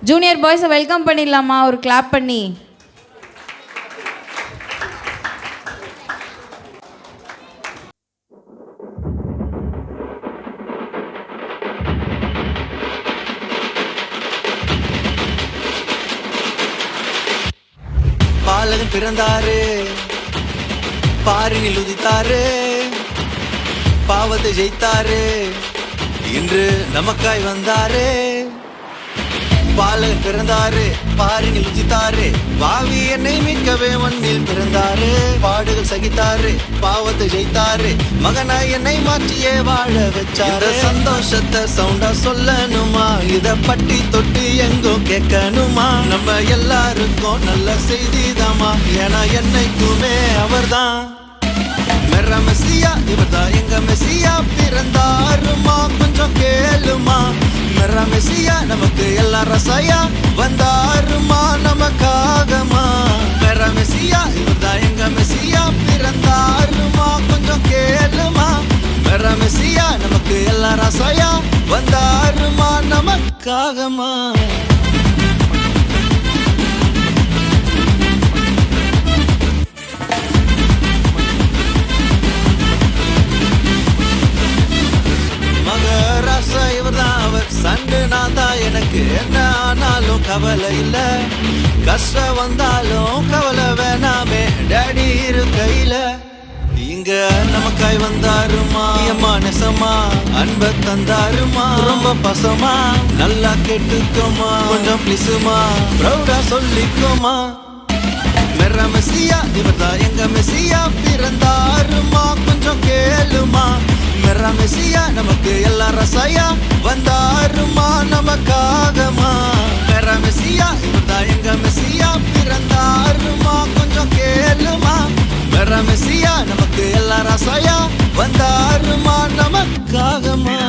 Junior பாய்ஸை welcome பண்ணிடலாமா ஒரு clap பண்ணி? பாலகன் பிறந்தாரு, பாரினில் உதித்தாரு, பாவத்தை ஜெயித்தாரு, இன்று நமக்காய் வந்தாரு. பாலகன் பிறந்தாரு, பாரினில் உதித்தாரு, பாவி என்னை மீட்கவே மண்ணில் பிறந்தாரு. பாடுகள் சகித்தாரு, பாவத்தை ஜெயித்தாரு, மகனாய் என்னை மாற்றியே வாழ வச்சாரு. சந்தோஷத்தை சவுண்டா சொல்லணுமா, இத பட்டி தொட்டி எங்கும் கேட்கணுமா? நம்ம எல்லாருக்கும் நல்ல செய்திதாமா, ஏன்னா என்னைக்குமே அவர்தான் மெர்ரா மெஸ்ஸியா. இவர்தான் எங்க மெஸ்ஸியா, பிறந்தாருமா கொஞ்சம் கேளுமா. மெர்ரா மெஸ்ஸியா நமக்கு எல்லாம் ரசாயா, வந்தாருமா நமக்காகமா. மெர்ரா மெஸ்ஸியா இவர்தான் எங்க மெஸ்ஸியா, பிறந்தாருமா கொஞ்சம் கேளுமா. மெர்ரா மெஸ்ஸியா நமக்கு எல்லாம் ரசாயா, வந்தாருமா நமக்காகமா. சண்டு நான் தான், எனக்கு என்ன ஆனாலும் கவலை இல்ல. கஷ்டம் வந்தாலும் கவலை வேணாமே, டேடி இரு கையில. இங்க நமக்காய் வந்தாருமா, அம்மா நெசமா அன்ப தந்தாருமா, ரொம்ப பசமா. நல்லா கேட்டுக்கோமா, கொஞ்சம் பிளிசுமா, ப்ரௌடா சொல்லிக்கோமா. மெர்ரா மெஸ்ஸியா இவர்தான் எங்க மெஸ்ஸியா, பிறந்தாருமா கொஞ்சம் கேளுமா. மெர்ரா மெஸ்ஸியா நமக்கு எல்லாம் ரசாயா, வந்தாருமா நமக்காகமா. மெர்ரா மெஸ்ஸியா இவர்தான் எங்க மெஸ்ஸியா, பிறந்தாருமா கொஞ்சம் கேளுமா. மெர்ரா மெஸ்ஸியா நமக்கு எல்லாம் ரசாயா, வந்தாருமா நமக்காகமா.